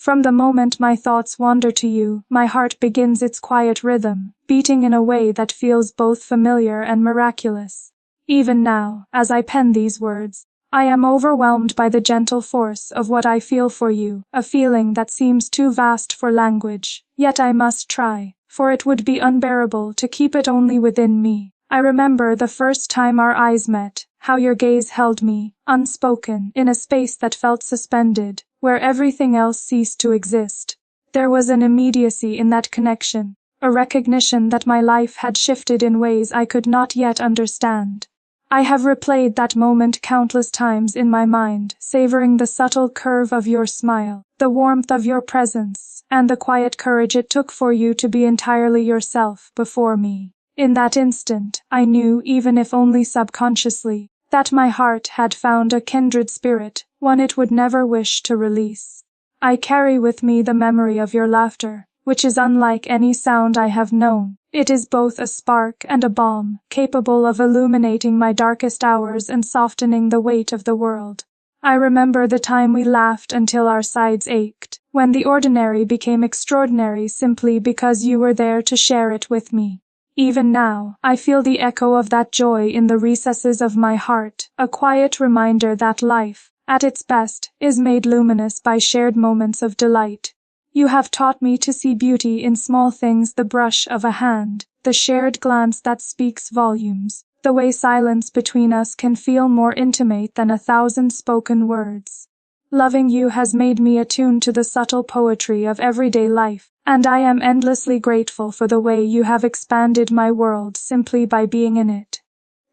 From the moment my thoughts wander to you, my heart begins its quiet rhythm, beating in a way that feels both familiar and miraculous. Even now, as I pen these words, I am overwhelmed by the gentle force of what I feel for you, a feeling that seems too vast for language, yet I must try, for it would be unbearable to keep it only within me. I remember the first time our eyes met, how your gaze held me, unspoken, in a space that felt suspended, where everything else ceased to exist. There was an immediacy in that connection, a recognition that my life had shifted in ways I could not yet understand. I have replayed that moment countless times in my mind, savoring the subtle curve of your smile, the warmth of your presence, and the quiet courage it took for you to be entirely yourself before me. In that instant, I knew, even if only subconsciously, that my heart had found a kindred spirit, one it would never wish to release. I carry with me the memory of your laughter, which is unlike any sound I have known. It is both a spark and a balm, capable of illuminating my darkest hours and softening the weight of the world. I remember the time we laughed until our sides ached, when the ordinary became extraordinary simply because you were there to share it with me. Even now, I feel the echo of that joy in the recesses of my heart, a quiet reminder that life, at its best, is made luminous by shared moments of delight. You have taught me to see beauty in small things, the brush of a hand, the shared glance that speaks volumes, the way silence between us can feel more intimate than 1,000 spoken words. Loving you has made me attuned to the subtle poetry of everyday life, and I am endlessly grateful for the way you have expanded my world simply by being in it.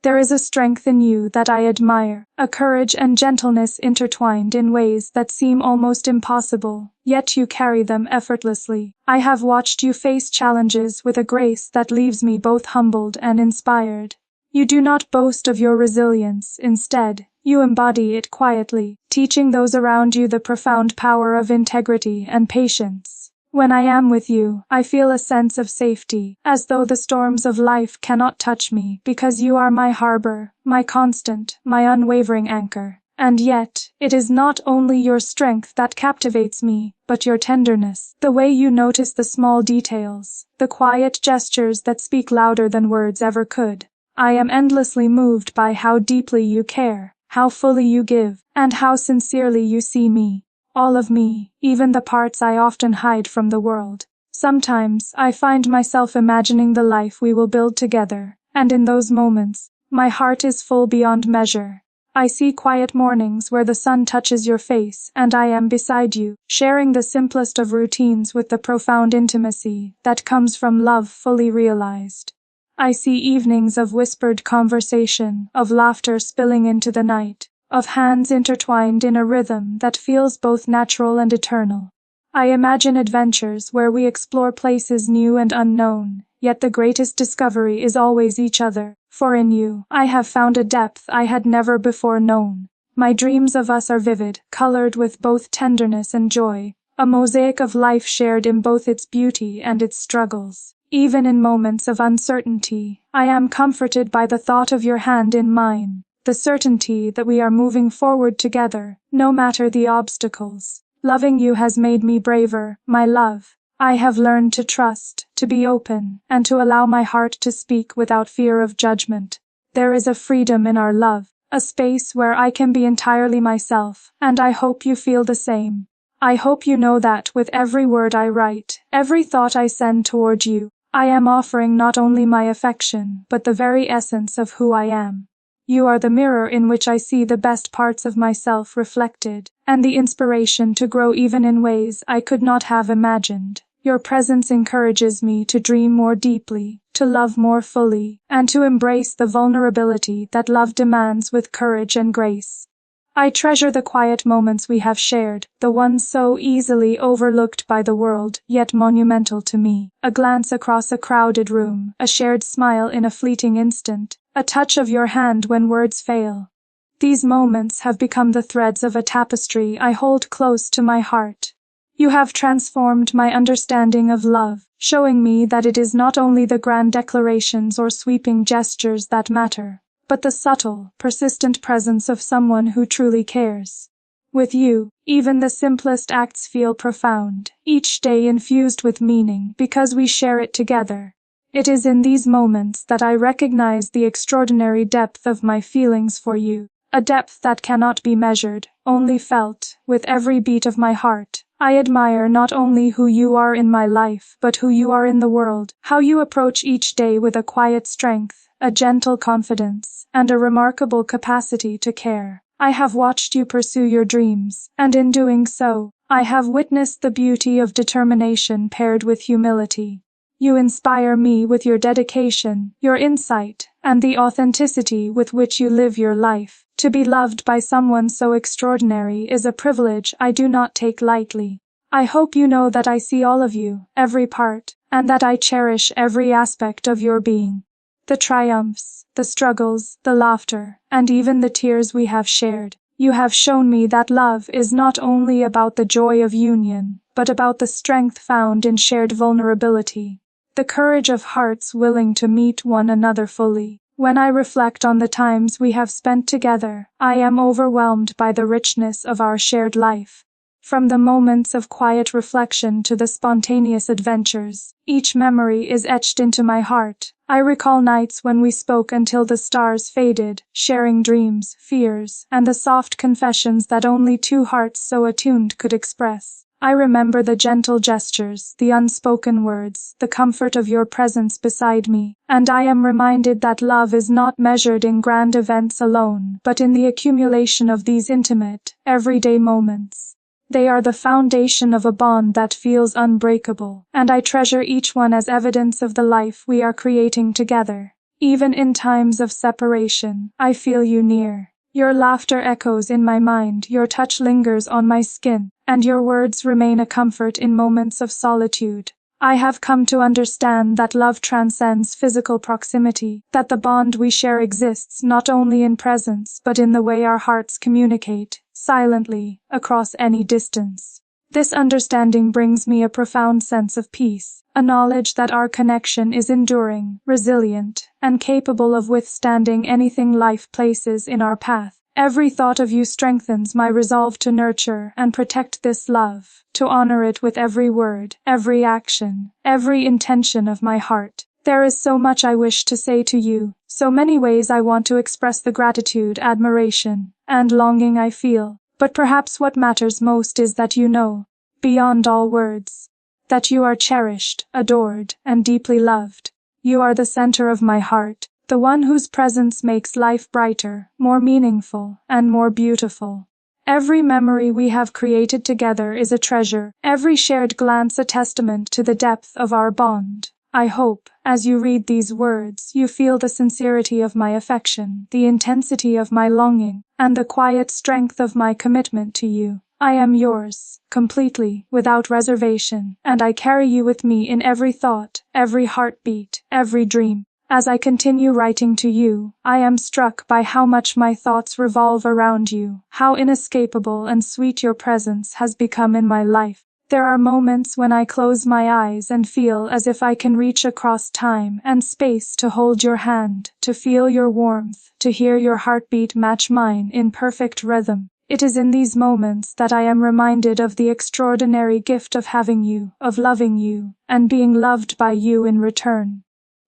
There is a strength in you that I admire, a courage and gentleness intertwined in ways that seem almost impossible, yet you carry them effortlessly. I have watched you face challenges with a grace that leaves me both humbled and inspired. You do not boast of your resilience, instead, you embody it quietly, teaching those around you the profound power of integrity and patience. When I am with you, I feel a sense of safety, as though the storms of life cannot touch me, because you are my harbor, my constant, my unwavering anchor. And yet, it is not only your strength that captivates me, but your tenderness, the way you notice the small details, the quiet gestures that speak louder than words ever could. I am endlessly moved by how deeply you care, how fully you give, and how sincerely you see me. All of me, even the parts I often hide from the world. Sometimes, I find myself imagining the life we will build together, and in those moments, my heart is full beyond measure. I see quiet mornings where the sun touches your face and I am beside you, sharing the simplest of routines with the profound intimacy that comes from love fully realized. I see evenings of whispered conversation, of laughter spilling into the night, of hands intertwined in a rhythm that feels both natural and eternal. I imagine adventures where we explore places new and unknown, yet the greatest discovery is always each other, for in you, I have found a depth I had never before known. My dreams of us are vivid, colored with both tenderness and joy, a mosaic of life shared in both its beauty and its struggles. Even in moments of uncertainty, I am comforted by the thought of your hand in mine, the certainty that we are moving forward together, no matter the obstacles. Loving you has made me braver, my love. I have learned to trust, to be open, and to allow my heart to speak without fear of judgment. There is a freedom in our love, a space where I can be entirely myself, and I hope you feel the same. I hope you know that with every word I write, every thought I send toward you, I am offering not only my affection, but the very essence of who I am. You are the mirror in which I see the best parts of myself reflected, and the inspiration to grow even in ways I could not have imagined. Your presence encourages me to dream more deeply, to love more fully, and to embrace the vulnerability that love demands with courage and grace. I treasure the quiet moments we have shared, the ones so easily overlooked by the world, yet monumental to me. A glance across a crowded room, a shared smile in a fleeting instant, a touch of your hand when words fail. These moments have become the threads of a tapestry I hold close to my heart. You have transformed my understanding of love, showing me that it is not only the grand declarations or sweeping gestures that matter, but the subtle, persistent presence of someone who truly cares. With you, even the simplest acts feel profound, each day infused with meaning because we share it together. It is in these moments that I recognize the extraordinary depth of my feelings for you, a depth that cannot be measured, only felt, with every beat of my heart. I admire not only who you are in my life but who you are in the world, how you approach each day with a quiet strength, a gentle confidence, and a remarkable capacity to care. I have watched you pursue your dreams, and in doing so, I have witnessed the beauty of determination paired with humility. You inspire me with your dedication, your insight, and the authenticity with which you live your life. To be loved by someone so extraordinary is a privilege I do not take lightly. I hope you know that I see all of you, every part, and that I cherish every aspect of your being. The triumphs, the struggles, the laughter, and even the tears we have shared. You have shown me that love is not only about the joy of union, but about the strength found in shared vulnerability. The courage of hearts willing to meet one another fully. When I reflect on the times we have spent together, I am overwhelmed by the richness of our shared life. From the moments of quiet reflection to the spontaneous adventures, each memory is etched into my heart. I recall nights when we spoke until the stars faded, sharing dreams, fears, and the soft confessions that only two hearts so attuned could express. I remember the gentle gestures, the unspoken words, the comfort of your presence beside me, and I am reminded that love is not measured in grand events alone, but in the accumulation of these intimate, everyday moments. They are the foundation of a bond that feels unbreakable, and I treasure each one as evidence of the life we are creating together. Even in times of separation, I feel you near. Your laughter echoes in my mind, your touch lingers on my skin, and your words remain a comfort in moments of solitude. I have come to understand that love transcends physical proximity, that the bond we share exists not only in presence but in the way our hearts communicate, silently, across any distance. This understanding brings me a profound sense of peace, a knowledge that our connection is enduring, resilient, and capable of withstanding anything life places in our path. Every thought of you strengthens my resolve to nurture and protect this love, to honor it with every word, every action, every intention of my heart. There is so much I wish to say to you, so many ways I want to express the gratitude, admiration, and longing I feel, but perhaps what matters most is that you know, beyond all words, that you are cherished, adored, and deeply loved. You are the center of my heart, the one whose presence makes life brighter, more meaningful, and more beautiful. Every memory we have created together is a treasure, every shared glance a testament to the depth of our bond. I hope, as you read these words, you feel the sincerity of my affection, the intensity of my longing, and the quiet strength of my commitment to you. I am yours, completely, without reservation, and I carry you with me in every thought, every heartbeat, every dream. As I continue writing to you, I am struck by how much my thoughts revolve around you, how inescapable and sweet your presence has become in my life. There are moments when I close my eyes and feel as if I can reach across time and space to hold your hand, to feel your warmth, to hear your heartbeat match mine in perfect rhythm. It is in these moments that I am reminded of the extraordinary gift of having you, of loving you, and being loved by you in return.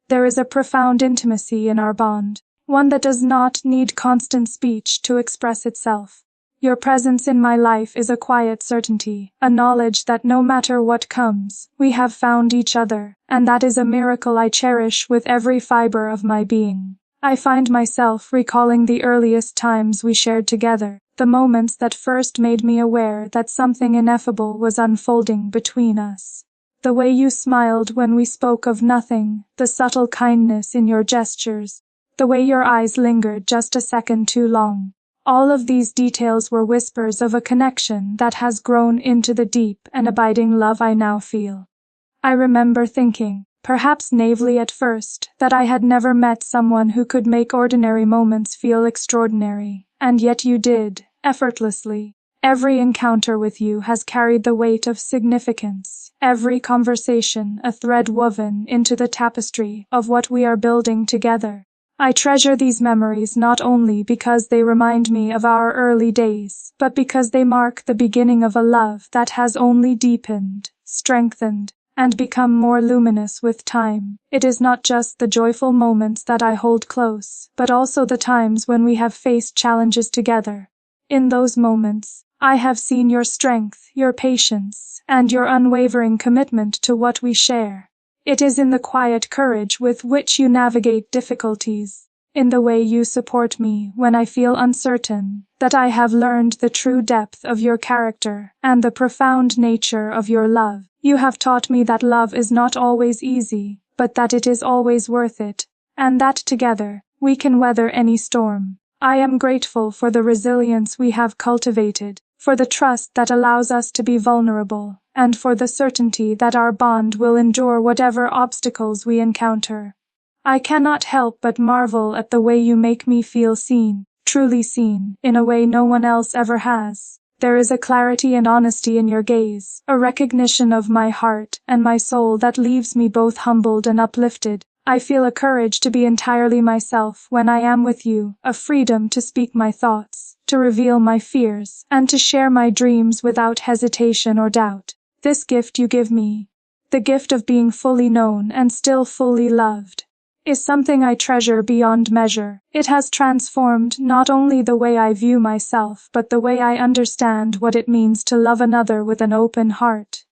There is a profound intimacy in our bond, one that does not need constant speech to express itself. Your presence in my life is a quiet certainty, a knowledge that no matter what comes, we have found each other, and that is a miracle I cherish with every fiber of my being. I find myself recalling the earliest times we shared together, the moments that first made me aware that something ineffable was unfolding between us. The way you smiled when we spoke of nothing, the subtle kindness in your gestures, the way your eyes lingered just a second too long. All of these details were whispers of a connection that has grown into the deep and abiding love I now feel. I remember thinking, perhaps naively at first, that I had never met someone who could make ordinary moments feel extraordinary, and yet you did, effortlessly. Every encounter with you has carried the weight of significance, every conversation a thread woven into the tapestry of what we are building together. I treasure these memories not only because they remind me of our early days, but because they mark the beginning of a love that has only deepened, strengthened, and become more luminous with time. It is not just the joyful moments that I hold close, but also the times when we have faced challenges together. In those moments, I have seen your strength, your patience, and your unwavering commitment to what we share. It is in the quiet courage with which you navigate difficulties, in the way you support me when I feel uncertain, that I have learned the true depth of your character and the profound nature of your love. You have taught me that love is not always easy, but that it is always worth it, and that together, we can weather any storm. I am grateful for the resilience we have cultivated, for the trust that allows us to be vulnerable, and for the certainty that our bond will endure whatever obstacles we encounter. I cannot help but marvel at the way you make me feel seen, truly seen, in a way no one else ever has. There is a clarity and honesty in your gaze, a recognition of my heart and my soul that leaves me both humbled and uplifted. I feel a courage to be entirely myself when I am with you, a freedom to speak my thoughts, to reveal my fears, and to share my dreams without hesitation or doubt. This gift you give me, the gift of being fully known and still fully loved, is something I treasure beyond measure. It has transformed not only the way I view myself, but the way I understand what it means to love another with an open heart.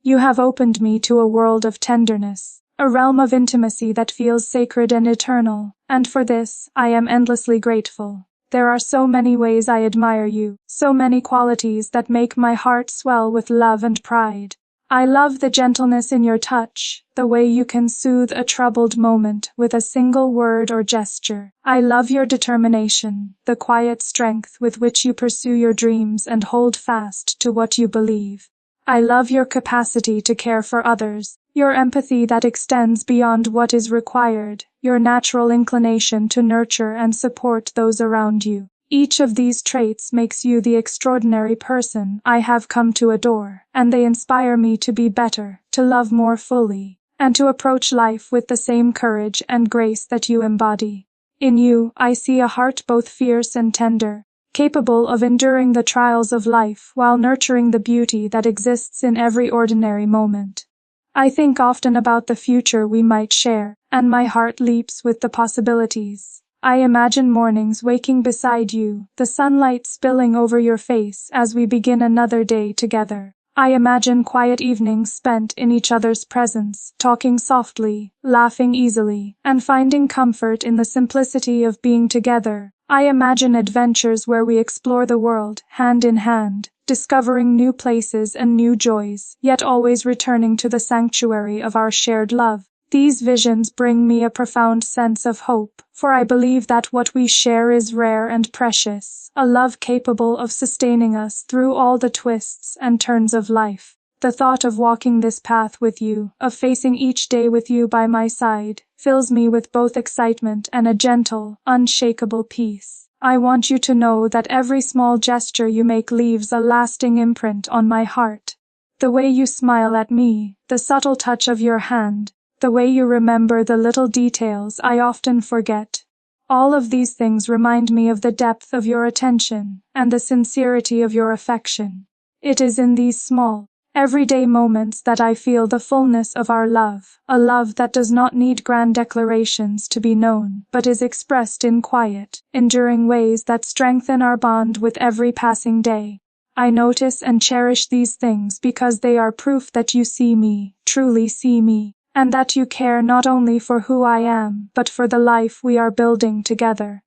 You have opened me to a world of tenderness, a realm of intimacy that feels sacred and eternal, and for this, I am endlessly grateful. There are so many ways I admire you, so many qualities that make my heart swell with love and pride. I love the gentleness in your touch, the way you can soothe a troubled moment with a single word or gesture. I love your determination, the quiet strength with which you pursue your dreams and hold fast to what you believe. I love your capacity to care for others, your empathy that extends beyond what is required, your natural inclination to nurture and support those around you. Each of these traits makes you the extraordinary person I have come to adore, and they inspire me to be better, to love more fully, and to approach life with the same courage and grace that you embody. In you, I see a heart both fierce and tender, capable of enduring the trials of life while nurturing the beauty that exists in every ordinary moment. I think often about the future we might share, and my heart leaps with the possibilities. I imagine mornings waking beside you, the sunlight spilling over your face as we begin another day together. I imagine quiet evenings spent in each other's presence, talking softly, laughing easily, and finding comfort in the simplicity of being together. I imagine adventures where we explore the world, hand in hand, discovering new places and new joys, yet always returning to the sanctuary of our shared love. These visions bring me a profound sense of hope, for I believe that what we share is rare and precious, a love capable of sustaining us through all the twists and turns of life. The thought of walking this path with you, of facing each day with you by my side, fills me with both excitement and a gentle, unshakable peace. I want you to know that every small gesture you make leaves a lasting imprint on my heart. The way you smile at me, the subtle touch of your hand, the way you remember the little details I often forget. All of these things remind me of the depth of your attention and the sincerity of your affection. It is in these small, everyday moments that I feel the fullness of our love, a love that does not need grand declarations to be known, but is expressed in quiet, enduring ways that strengthen our bond with every passing day. I notice and cherish these things because they are proof that you see me, truly see me, and that you care not only for who I am, but for the life we are building together.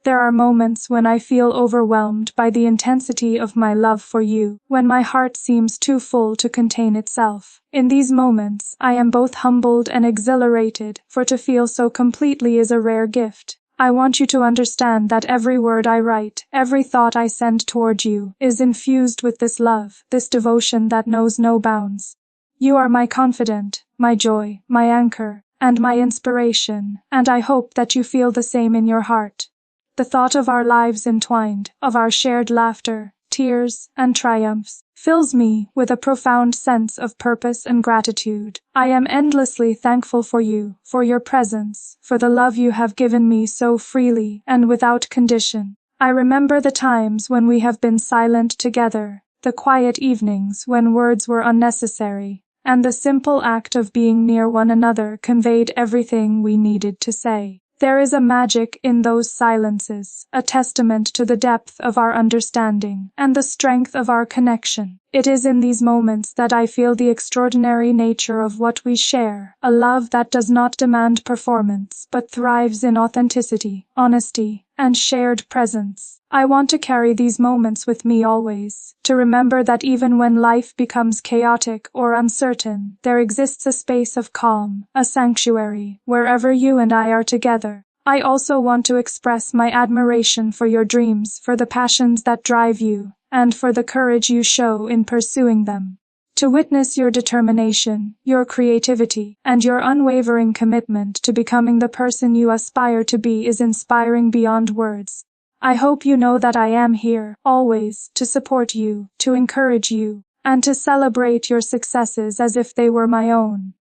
There are moments when I feel overwhelmed by the intensity of my love for you, when my heart seems too full to contain itself. In these moments, I am both humbled and exhilarated, for to feel so completely is a rare gift. I want you to understand that every word I write, every thought I send toward you, is infused with this love, this devotion that knows no bounds. You are my confidant, my joy, my anchor, and my inspiration, and I hope that you feel the same in your heart. The thought of our lives entwined, of our shared laughter, tears, and triumphs, fills me with a profound sense of purpose and gratitude. I am endlessly thankful for you, for your presence, for the love you have given me so freely and without condition. I remember the times when we have been silent together, the quiet evenings when words were unnecessary, and the simple act of being near one another conveyed everything we needed to say. There is a magic in those silences, a testament to the depth of our understanding and the strength of our connection. It is in these moments that I feel the extraordinary nature of what we share, a love that does not demand performance but thrives in authenticity, honesty, and shared presence. I want to carry these moments with me always, to remember that even when life becomes chaotic or uncertain, there exists a space of calm, a sanctuary, wherever you and I are together. I also want to express my admiration for your dreams, for the passions that drive you, and for the courage you show in pursuing them. To witness your determination, your creativity, and your unwavering commitment to becoming the person you aspire to be is inspiring beyond words. I hope you know that I am here, always, to support you, to encourage you, and to celebrate your successes as if they were my own.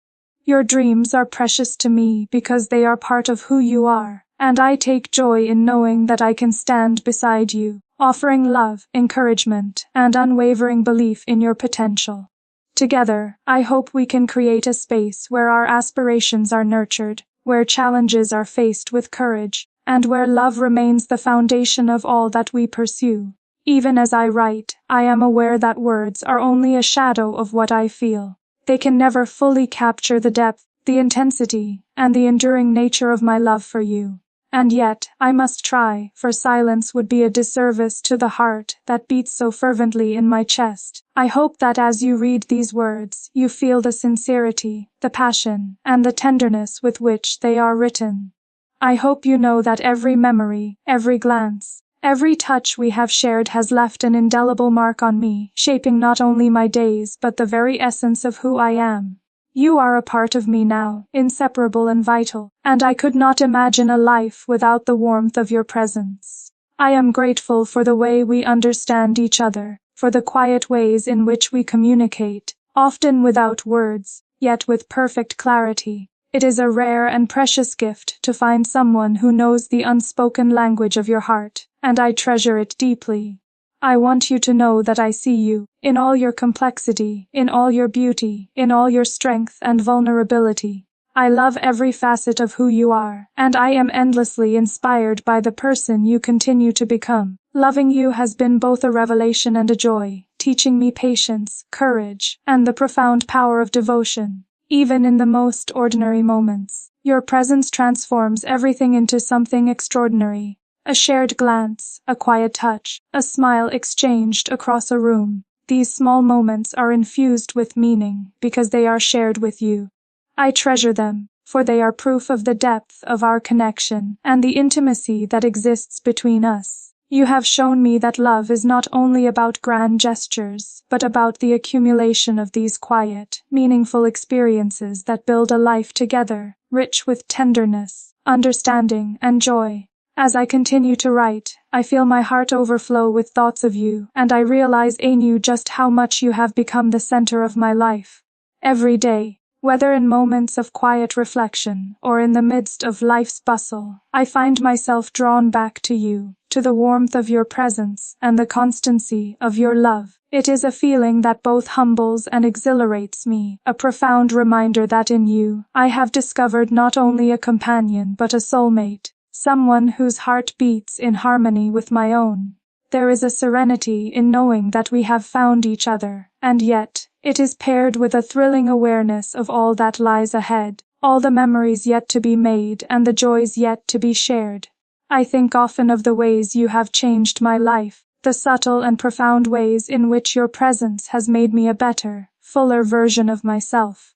Your dreams are precious to me because they are part of who you are, and I take joy in knowing that I can stand beside you, offering love, encouragement, and unwavering belief in your potential. Together, I hope we can create a space where our aspirations are nurtured, where challenges are faced with courage, and where love remains the foundation of all that we pursue. Even as I write, I am aware that words are only a shadow of what I feel. They can never fully capture the depth, the intensity, and the enduring nature of my love for you. And yet, I must try, for silence would be a disservice to the heart that beats so fervently in my chest. I hope that as you read these words, you feel the sincerity, the passion, and the tenderness with which they are written. I hope you know that every memory, every glance, every touch we have shared has left an indelible mark on me, shaping not only my days but the very essence of who I am. You are a part of me now, inseparable and vital, and I could not imagine a life without the warmth of your presence. I am grateful for the way we understand each other, for the quiet ways in which we communicate, often without words, yet with perfect clarity. It is a rare and precious gift to find someone who knows the unspoken language of your heart, and I treasure it deeply. I want you to know that I see you, in all your complexity, in all your beauty, in all your strength and vulnerability. I love every facet of who you are, and I am endlessly inspired by the person you continue to become. Loving you has been both a revelation and a joy, teaching me patience, courage, and the profound power of devotion. Even in the most ordinary moments, your presence transforms everything into something extraordinary. A shared glance, a quiet touch, a smile exchanged across a room. These small moments are infused with meaning because they are shared with you. I treasure them, for they are proof of the depth of our connection and the intimacy that exists between us. You have shown me that love is not only about grand gestures, but about the accumulation of these quiet, meaningful experiences that build a life together, rich with tenderness, understanding, and joy. As I continue to write, I feel my heart overflow with thoughts of you, and I realize anew just how much you have become the center of my life. Every day, whether in moments of quiet reflection or in the midst of life's bustle, I find myself drawn back to you, to the warmth of your presence and the constancy of your love. It is a feeling that both humbles and exhilarates me, a profound reminder that in you, I have discovered not only a companion but a soulmate. Someone whose heart beats in harmony with my own. There is a serenity in knowing that we have found each other, and yet, it is paired with a thrilling awareness of all that lies ahead, all the memories yet to be made and the joys yet to be shared. I think often of the ways you have changed my life, the subtle and profound ways in which your presence has made me a better, fuller version of myself.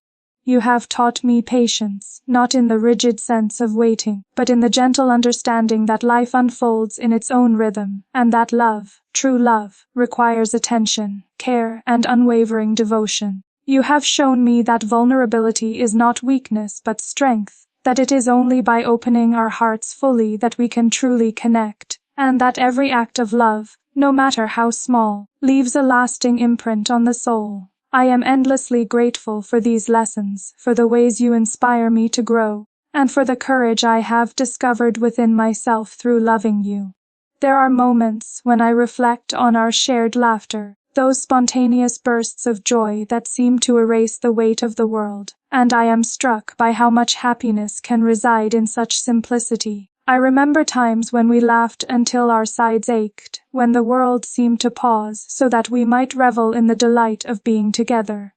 You have taught me patience, not in the rigid sense of waiting, but in the gentle understanding that life unfolds in its own rhythm, and that love, true love, requires attention, care, and unwavering devotion. You have shown me that vulnerability is not weakness but strength, that it is only by opening our hearts fully that we can truly connect, and that every act of love, no matter how small, leaves a lasting imprint on the soul. I am endlessly grateful for these lessons, for the ways you inspire me to grow, and for the courage I have discovered within myself through loving you. There are moments when I reflect on our shared laughter, those spontaneous bursts of joy that seem to erase the weight of the world, and I am struck by how much happiness can reside in such simplicity. I remember times when we laughed until our sides ached, when the world seemed to pause so that we might revel in the delight of being together.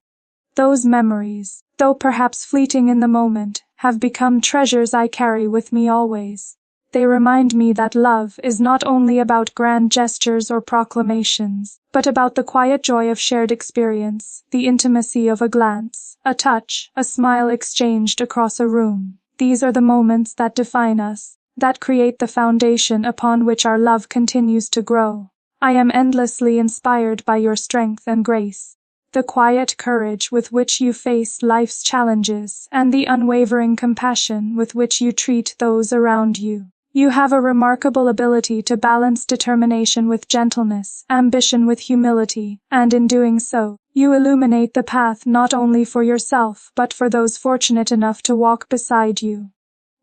Those memories, though perhaps fleeting in the moment, have become treasures I carry with me always. They remind me that love is not only about grand gestures or proclamations, but about the quiet joy of shared experience, the intimacy of a glance, a touch, a smile exchanged across a room. These are the moments that define us, that create the foundation upon which our love continues to grow. I am endlessly inspired by your strength and grace, the quiet courage with which you face life's challenges, and the unwavering compassion with which you treat those around you. You have a remarkable ability to balance determination with gentleness, ambition with humility, and in doing so, you illuminate the path not only for yourself but for those fortunate enough to walk beside you.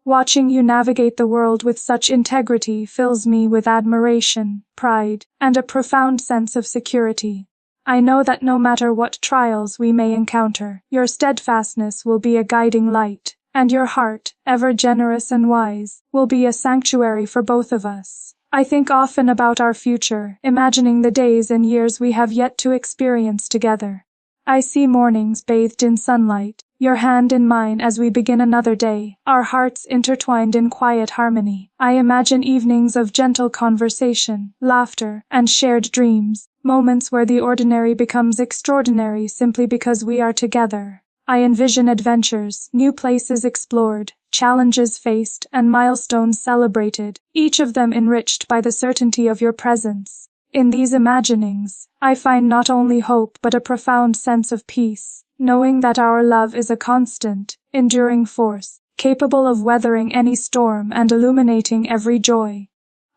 Watching you navigate the world with such integrity fills me with admiration, pride, and a profound sense of security. I know that no matter what trials we may encounter, your steadfastness will be a guiding light, and your heart, ever generous and wise, will be a sanctuary for both of us. I think often about our future, imagining the days and years we have yet to experience together. I see mornings bathed in sunlight, your hand in mine as we begin another day, our hearts intertwined in quiet harmony. I imagine evenings of gentle conversation, laughter, and shared dreams, moments where the ordinary becomes extraordinary simply because we are together. I envision adventures, new places explored, challenges faced, and milestones celebrated, each of them enriched by the certainty of your presence. In these imaginings, I find not only hope but a profound sense of peace, knowing that our love is a constant, enduring force, capable of weathering any storm and illuminating every joy.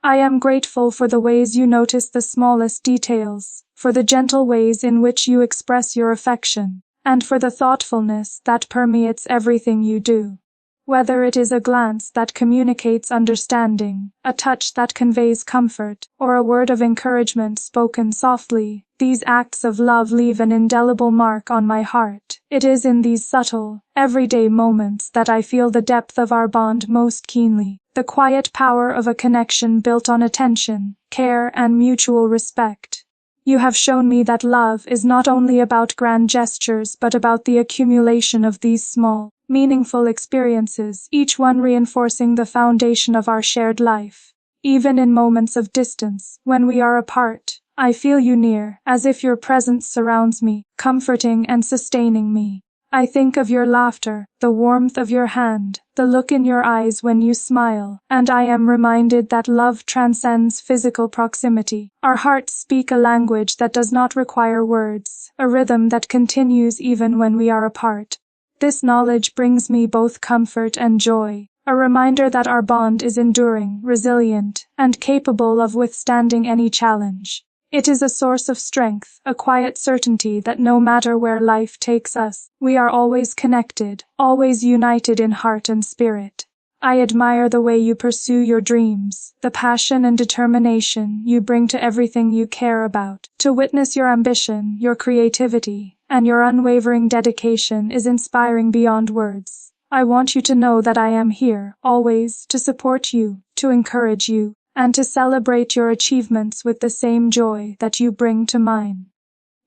I am grateful for the ways you notice the smallest details, for the gentle ways in which you express your affection, and for the thoughtfulness that permeates everything you do. Whether it is a glance that communicates understanding, a touch that conveys comfort, or a word of encouragement spoken softly, these acts of love leave an indelible mark on my heart. It is in these subtle, everyday moments that I feel the depth of our bond most keenly, the quiet power of a connection built on attention, care, and mutual respect. You have shown me that love is not only about grand gestures but about the accumulation of these small, meaningful experiences, each one reinforcing the foundation of our shared life. Even in moments of distance, when we are apart, I feel you near, as if your presence surrounds me, comforting and sustaining me. I think of your laughter, the warmth of your hand, the look in your eyes when you smile, and I am reminded that love transcends physical proximity. Our hearts speak a language that does not require words, a rhythm that continues even when we are apart. This knowledge brings me both comfort and joy, a reminder that our bond is enduring, resilient, and capable of withstanding any challenge. It is a source of strength, a quiet certainty that no matter where life takes us, we are always connected, always united in heart and spirit. I admire the way you pursue your dreams, the passion and determination you bring to everything you care about. To witness your ambition, your creativity, and your unwavering dedication is inspiring beyond words. I want you to know that I am here, always, to support you, to encourage you, and to celebrate your achievements with the same joy that you bring to mine.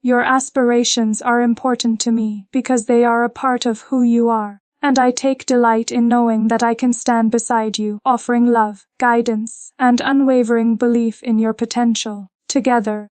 Your aspirations are important to me because they are a part of who you are, and I take delight in knowing that I can stand beside you, offering love, guidance, and unwavering belief in your potential. Together,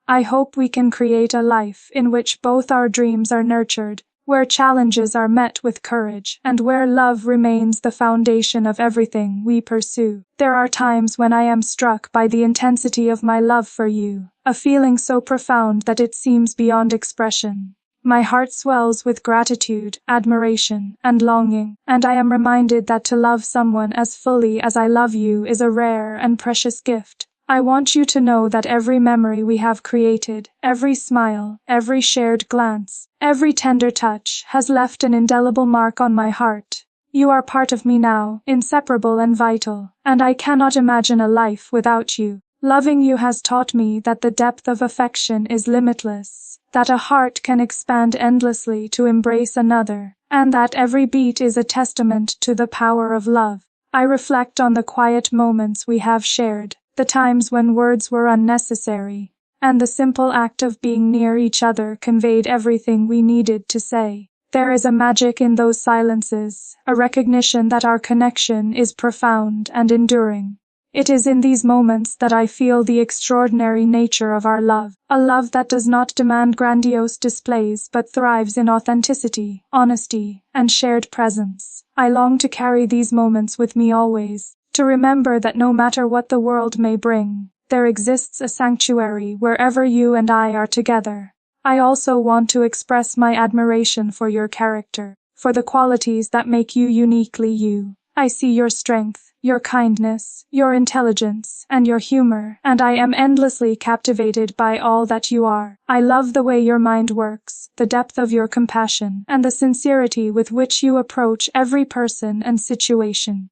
I hope we can create a life in which both our dreams are nurtured, where challenges are met with courage, and where love remains the foundation of everything we pursue. There are times when I am struck by the intensity of my love for you, a feeling so profound that it seems beyond expression. My heart swells with gratitude, admiration, and longing, and I am reminded that to love someone as fully as I love you is a rare and precious gift. I want you to know that every memory we have created, every smile, every shared glance, every tender touch, has left an indelible mark on my heart. You are part of me now, inseparable and vital, and I cannot imagine a life without you. Loving you has taught me that the depth of affection is limitless, that a heart can expand endlessly to embrace another, and that every beat is a testament to the power of love. I reflect on the quiet moments we have shared, the times when words were unnecessary, and the simple act of being near each other conveyed everything we needed to say. There is a magic in those silences, a recognition that our connection is profound and enduring. It is in these moments that I feel the extraordinary nature of our love, a love that does not demand grandiose displays but thrives in authenticity, honesty, and shared presence. I long to carry these moments with me always, to remember that no matter what the world may bring, there exists a sanctuary wherever you and I are together. I also want to express my admiration for your character, for the qualities that make you uniquely you. I see your strength, your kindness, your intelligence, and your humor, and I am endlessly captivated by all that you are. I love the way your mind works, the depth of your compassion, and the sincerity with which you approach every person and situation.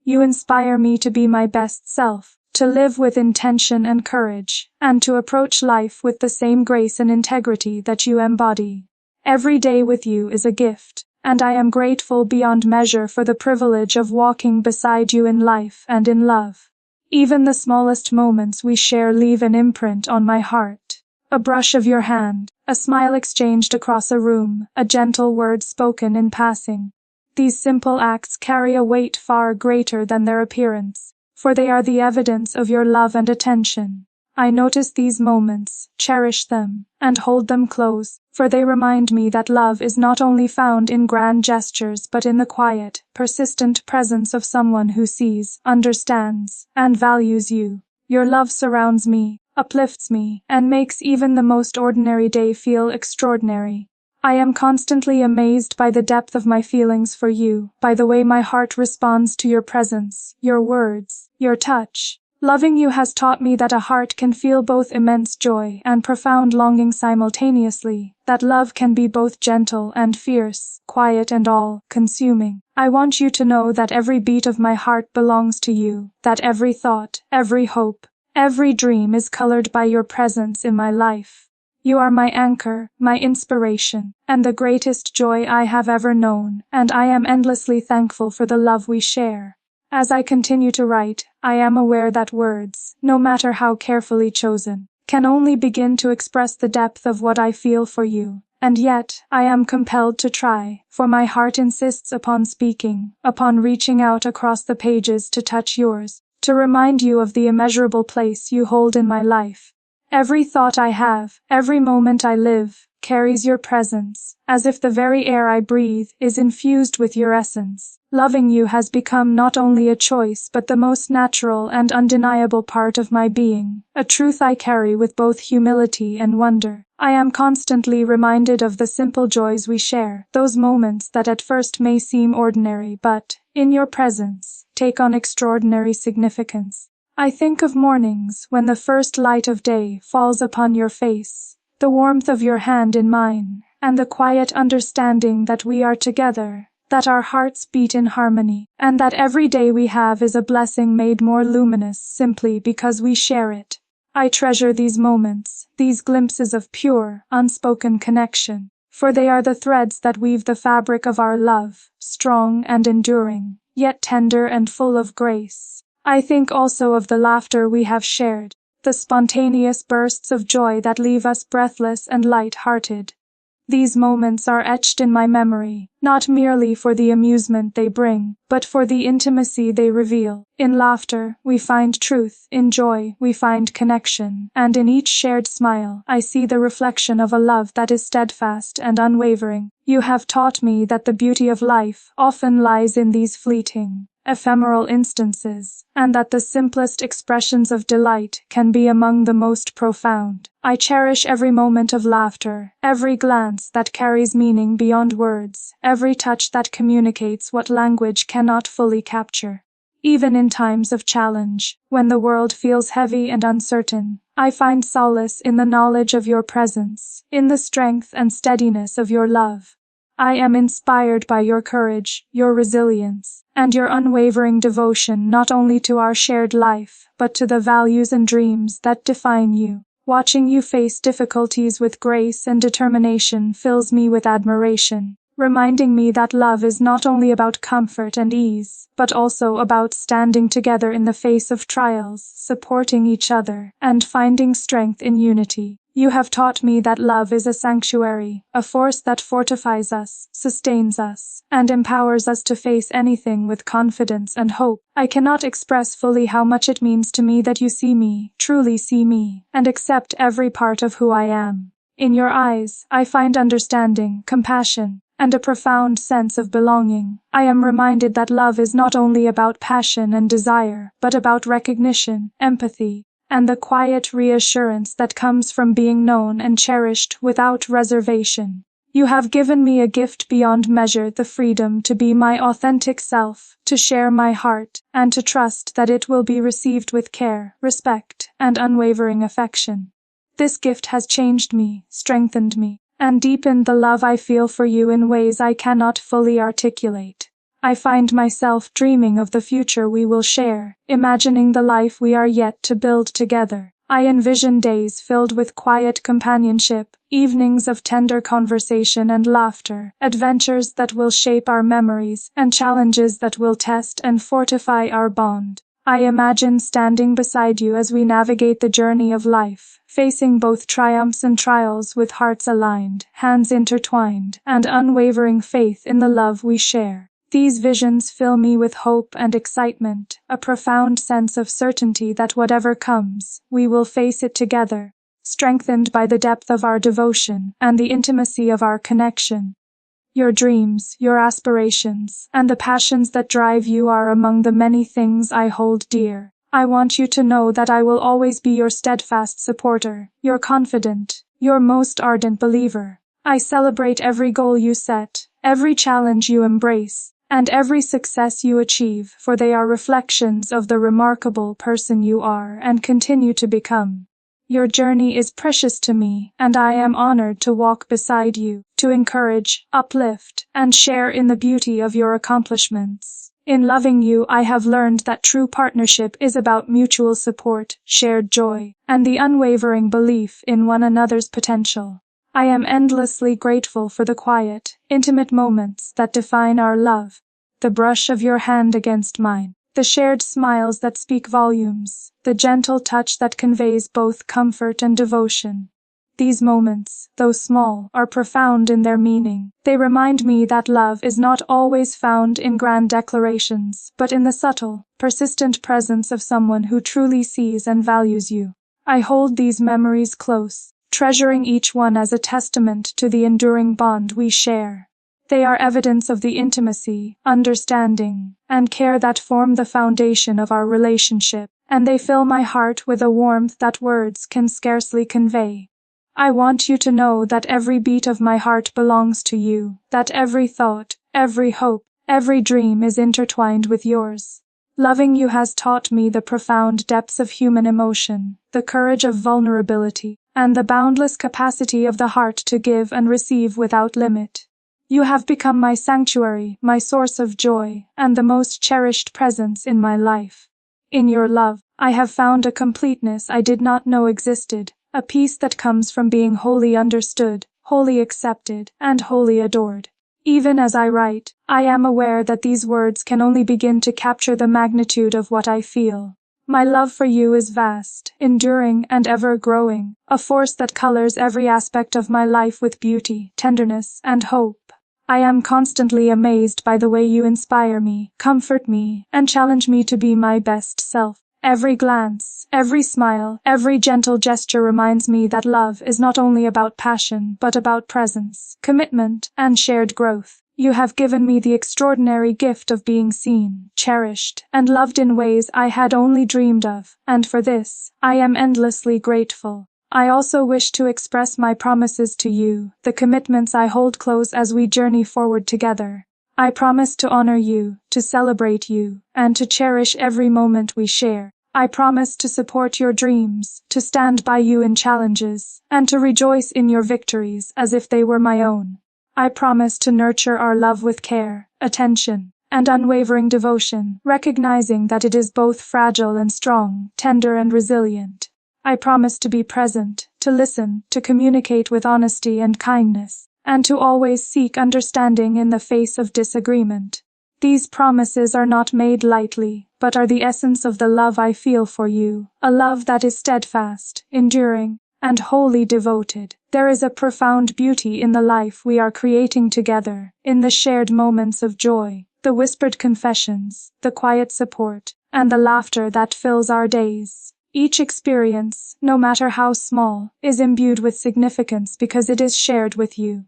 You inspire me to be my best self, to live with intention and courage, and to approach life with the same grace and integrity that you embody. Every day with you is a gift, and I am grateful beyond measure for the privilege of walking beside you in life and in love. Even the smallest moments we share leave an imprint on my heart. A brush of your hand, a smile exchanged across a room, a gentle word spoken in passing. These simple acts carry a weight far greater than their appearance, for they are the evidence of your love and attention. I notice these moments, cherish them, and hold them close, for they remind me that love is not only found in grand gestures but in the quiet, persistent presence of someone who sees, understands, and values you. Your love surrounds me, uplifts me, and makes even the most ordinary day feel extraordinary. I am constantly amazed by the depth of my feelings for you, by the way my heart responds to your presence, your words, your touch. Loving you has taught me that a heart can feel both immense joy and profound longing simultaneously, that love can be both gentle and fierce, quiet and all-consuming. I want you to know that every beat of my heart belongs to you, that every thought, every hope, every dream is colored by your presence in my life. You are my anchor, my inspiration, and the greatest joy I have ever known, and I am endlessly thankful for the love we share. As I continue to write, I am aware that words, no matter how carefully chosen, can only begin to express the depth of what I feel for you, and yet I am compelled to try, for my heart insists upon speaking, upon reaching out across the pages to touch yours, to remind you of the immeasurable place you hold in my life. Every thought I have, every moment I live, carries your presence, as if the very air I breathe is infused with your essence. Loving you has become not only a choice but the most natural and undeniable part of my being, a truth I carry with both humility and wonder. I am constantly reminded of the simple joys we share, those moments that at first may seem ordinary but, in your presence, take on extraordinary significance. I think of mornings when the first light of day falls upon your face, the warmth of your hand in mine, and the quiet understanding that we are together, that our hearts beat in harmony, and that every day we have is a blessing made more luminous simply because we share it. I treasure these moments, these glimpses of pure, unspoken connection, for they are the threads that weave the fabric of our love, strong and enduring, yet tender and full of grace. I think also of the laughter we have shared, the spontaneous bursts of joy that leave us breathless and light-hearted. These moments are etched in my memory, not merely for the amusement they bring, but for the intimacy they reveal. In laughter, we find truth, in joy, we find connection, and in each shared smile, I see the reflection of a love that is steadfast and unwavering. You have taught me that the beauty of life often lies in these fleeting, ephemeral instances, and that the simplest expressions of delight can be among the most profound. I cherish every moment of laughter, every glance that carries meaning beyond words, every touch that communicates what language cannot fully capture. Even in times of challenge, when the world feels heavy and uncertain, I find solace in the knowledge of your presence, in the strength and steadiness of your love. I am inspired by your courage, your resilience, and your unwavering devotion not only to our shared life, but to the values and dreams that define you. Watching you face difficulties with grace and determination fills me with admiration, reminding me that love is not only about comfort and ease, but also about standing together in the face of trials, supporting each other, and finding strength in unity. You have taught me that love is a sanctuary, a force that fortifies us, sustains us, and empowers us to face anything with confidence and hope. I cannot express fully how much it means to me that you see me, truly see me, and accept every part of who I am. In your eyes, I find understanding, compassion, and a profound sense of belonging. I am reminded that love is not only about passion and desire, but about recognition, empathy, and the quiet reassurance that comes from being known and cherished without reservation. You have given me a gift beyond measure, the freedom to be my authentic self, to share my heart, and to trust that it will be received with care, respect, and unwavering affection. This gift has changed me, strengthened me, and deepened the love I feel for you in ways I cannot fully articulate. I find myself dreaming of the future we will share, imagining the life we are yet to build together. I envision days filled with quiet companionship, evenings of tender conversation and laughter, adventures that will shape our memories, and challenges that will test and fortify our bond. I imagine standing beside you as we navigate the journey of life, facing both triumphs and trials with hearts aligned, hands intertwined, and unwavering faith in the love we share. These visions fill me with hope and excitement, a profound sense of certainty that whatever comes, we will face it together, strengthened by the depth of our devotion and the intimacy of our connection. Your dreams, your aspirations, and the passions that drive you are among the many things I hold dear. I want you to know that I will always be your steadfast supporter, your confidant, your most ardent believer. I celebrate every goal you set, every challenge you embrace, and every success you achieve, for they are reflections of the remarkable person you are and continue to become. Your journey is precious to me, and I am honored to walk beside you, to encourage, uplift, and share in the beauty of your accomplishments. In loving you, I have learned that true partnership is about mutual support, shared joy, and the unwavering belief in one another's potential. I am endlessly grateful for the quiet, intimate moments that define our love, the brush of your hand against mine, the shared smiles that speak volumes, the gentle touch that conveys both comfort and devotion. These moments, though small, are profound in their meaning. They remind me that love is not always found in grand declarations, but in the subtle, persistent presence of someone who truly sees and values you. I hold these memories close, treasuring each one as a testament to the enduring bond we share. They are evidence of the intimacy, understanding, and care that form the foundation of our relationship, and they fill my heart with a warmth that words can scarcely convey. I want you to know that every beat of my heart belongs to you, that every thought, every hope, every dream is intertwined with yours. Loving you has taught me the profound depths of human emotion, the courage of vulnerability, and the boundless capacity of the heart to give and receive without limit. You have become my sanctuary, my source of joy, and the most cherished presence in my life. In your love, I have found a completeness I did not know existed, a peace that comes from being wholly understood, wholly accepted, and wholly adored. Even as I write, I am aware that these words can only begin to capture the magnitude of what I feel. My love for you is vast, enduring, and ever growing, a force that colors every aspect of my life with beauty, tenderness, and hope. I am constantly amazed by the way you inspire me, comfort me, and challenge me to be my best self. Every glance, every smile, every gentle gesture reminds me that love is not only about passion, but about presence, commitment, and shared growth. You have given me the extraordinary gift of being seen, cherished, and loved in ways I had only dreamed of, and for this, I am endlessly grateful. I also wish to express my promises to you, the commitments I hold close as we journey forward together. I promise to honor you, to celebrate you, and to cherish every moment we share. I promise to support your dreams, to stand by you in challenges, and to rejoice in your victories as if they were my own. I promise to nurture our love with care, attention, and unwavering devotion, recognizing that it is both fragile and strong, tender and resilient. I promise to be present, to listen, to communicate with honesty and kindness, and to always seek understanding in the face of disagreement. These promises are not made lightly, but are the essence of the love I feel for you, a love that is steadfast, enduring, and wholly devoted. There is a profound beauty in the life we are creating together, in the shared moments of joy, the whispered confessions, the quiet support, and the laughter that fills our days. Each experience, no matter how small, is imbued with significance because it is shared with you.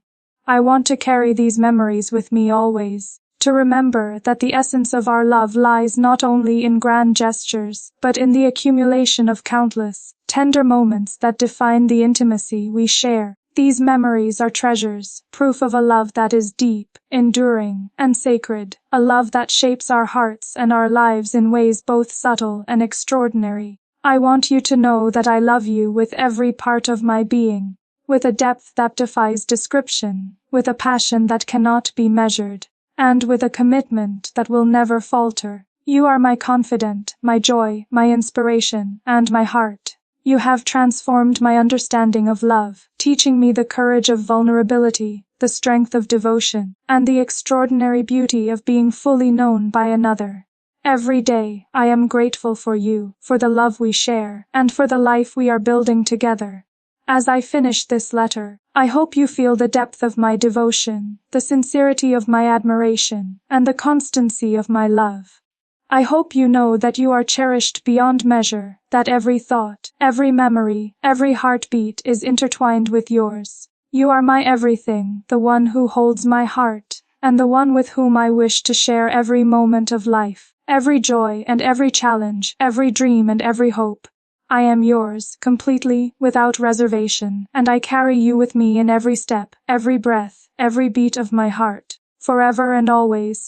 I want to carry these memories with me always, to remember that the essence of our love lies not only in grand gestures, but in the accumulation of countless, tender moments that define the intimacy we share. These memories are treasures, proof of a love that is deep, enduring, and sacred, a love that shapes our hearts and our lives in ways both subtle and extraordinary. I want you to know that I love you with every part of my being, with a depth that defies description, with a passion that cannot be measured, and with a commitment that will never falter. You are my confidant, my joy, my inspiration, and my heart. You have transformed my understanding of love, teaching me the courage of vulnerability, the strength of devotion, and the extraordinary beauty of being fully known by another. Every day, I am grateful for you, for the love we share, and for the life we are building together. As I finish this letter, I hope you feel the depth of my devotion, the sincerity of my admiration, and the constancy of my love. I hope you know that you are cherished beyond measure, that every thought, every memory, every heartbeat is intertwined with yours. You are my everything, the one who holds my heart, and the one with whom I wish to share every moment of life, every joy and every challenge, every dream and every hope. I am yours, completely, without reservation, and I carry you with me in every step, every breath, every beat of my heart, forever and always.